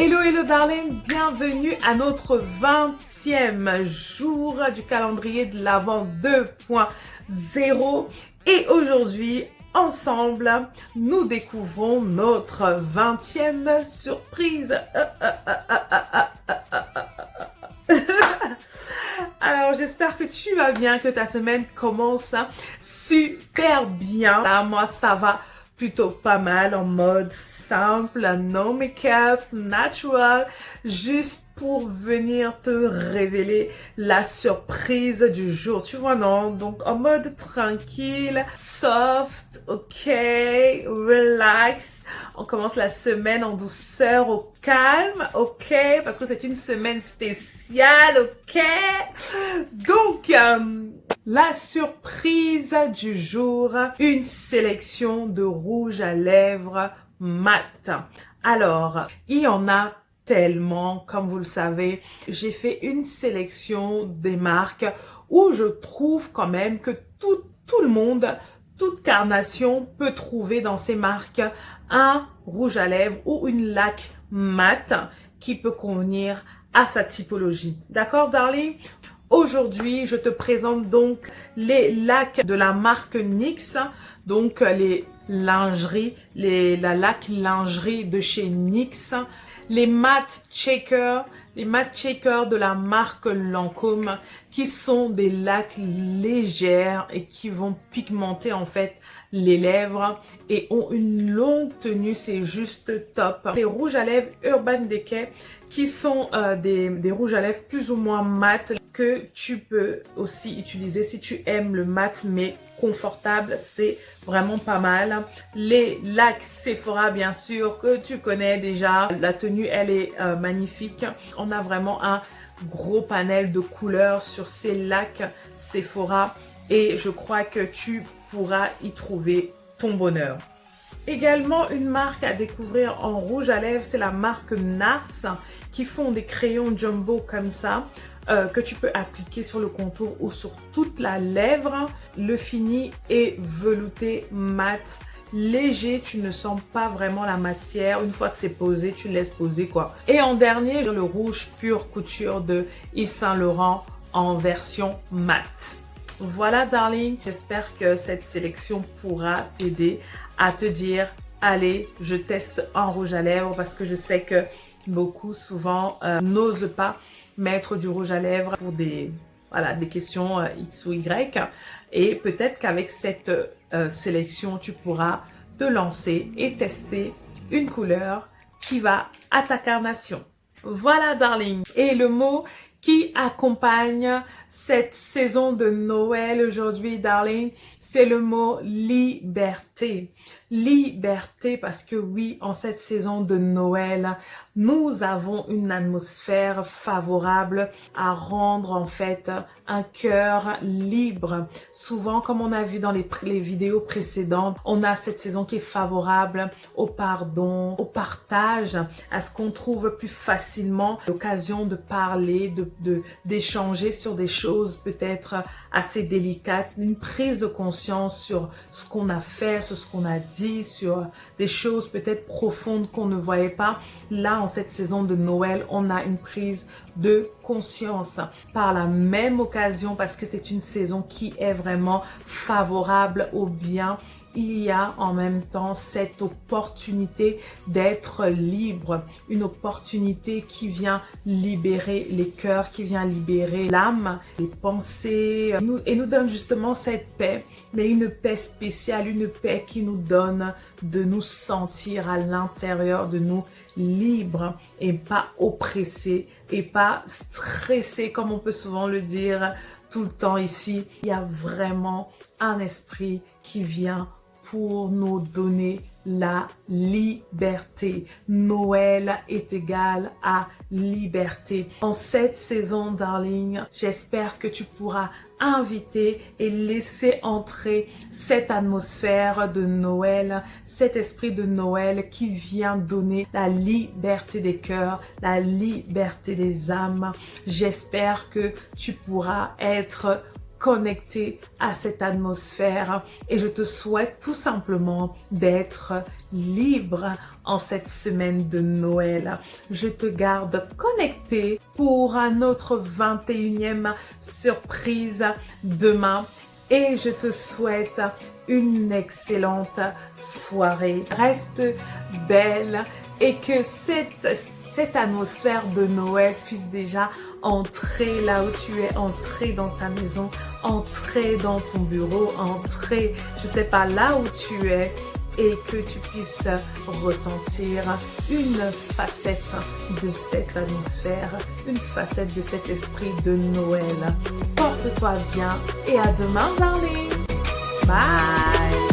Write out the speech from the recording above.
Hello, hello darling, bienvenue à notre 20e jour du calendrier de l'Avent 2.0 et aujourd'hui, ensemble, nous découvrons notre 20e surprise. Alors, j'espère que tu vas bien, que ta semaine commence super bien. Là, moi, ça va plutôt pas mal en mode simple, no make-up, natural, juste pour venir te révéler la surprise du jour. Tu vois, non? Donc, en mode tranquille, soft, ok, relax. On commence la semaine en douceur, au calme, ok, parce que c'est une semaine spéciale, ok. Donc, la surprise du jour, une sélection de rouge à lèvres mat. Alors, il y en a tellement, comme vous le savez. J'ai fait une sélection des marques où je trouve quand même que tout le monde, toute carnation peut trouver dans ces marques un rouge à lèvres ou une laque mat qui peut convenir à sa typologie. D'accord, darling? Aujourd'hui, je te présente donc les laques de la marque NYX, donc les lingeries, la laque lingerie de chez NYX, les matte shakers de la marque Lancôme, qui sont des laques légères et qui vont pigmenter en fait les lèvres et ont une longue tenue, c'est juste top. Les rouges à lèvres Urban Decay qui sont des rouges à lèvres plus ou moins mat que tu peux aussi utiliser si tu aimes le mat mais confortable, c'est vraiment pas mal. Les lacs Sephora bien sûr que tu connais déjà, la tenue elle est magnifique. On a vraiment un gros panel de couleurs sur ces lacs Sephora et je crois que tu pourras y trouver ton bonheur. Également une marque à découvrir en rouge à lèvres, c'est la marque NARS qui font des crayons jumbo comme ça que tu peux appliquer sur le contour ou sur toute la lèvre. Le fini est velouté, mat, léger, tu ne sens pas vraiment la matière. Une fois que c'est posé, tu laisses poser quoi. Et en dernier, le rouge pure couture de Yves Saint Laurent en version mat. Voilà darling, j'espère que cette sélection pourra t'aider à te dire allez, je teste un rouge à lèvres parce que je sais que beaucoup souvent n'osent pas mettre du rouge à lèvres pour des questions X ou Y et peut-être qu'avec cette sélection tu pourras te lancer et tester une couleur qui va à ta carnation. Voilà darling, et le mot qui accompagne cette saison de Noël aujourd'hui, darling, c'est le mot liberté. Liberté parce que oui, en cette saison de Noël, nous avons une atmosphère favorable à rendre en fait un cœur libre. Souvent, comme on a vu dans les vidéos précédentes, on a cette saison qui est favorable au pardon, au partage, à ce qu'on trouve plus facilement l'occasion de parler, d'échanger sur des choses peut-être assez délicates, une prise de conscience sur ce qu'on a fait, sur ce qu'on a dit, sur des choses peut-être profondes qu'on ne voyait pas. Là, en cette saison de Noël, on a une prise de conscience. Par la même occasion, parce que c'est une saison qui est vraiment favorable au bien, il y a en même temps cette opportunité d'être libre, une opportunité qui vient libérer les cœurs, qui vient libérer l'âme, les pensées, et nous donne justement cette paix, mais une paix spéciale, une paix qui nous donne de nous sentir à l'intérieur de nous libres et pas oppressés et pas stressés comme on peut souvent le dire tout le temps ici. Il y a vraiment un esprit qui vient pour nous donner la liberté. Noël est égal à liberté. En cette saison, darling, j'espère que tu pourras inviter et laisser entrer cette atmosphère de Noël, cet esprit de Noël qui vient donner la liberté des cœurs, la liberté des âmes. J'espère que tu pourras être connecter à cette atmosphère et je te souhaite tout simplement d'être libre en cette semaine de Noël. Je te garde connecté pour un autre 21e surprise demain et je te souhaite une excellente soirée. Reste belle et que cette atmosphère de Noël puisse déjà entrer là où tu es, entrer dans ta maison, entrer dans ton bureau, entrer, je sais pas, là où tu es et que tu puisses ressentir une facette de cette atmosphère, une facette de cet esprit de Noël. Porte-toi bien et à demain, darling. Bye!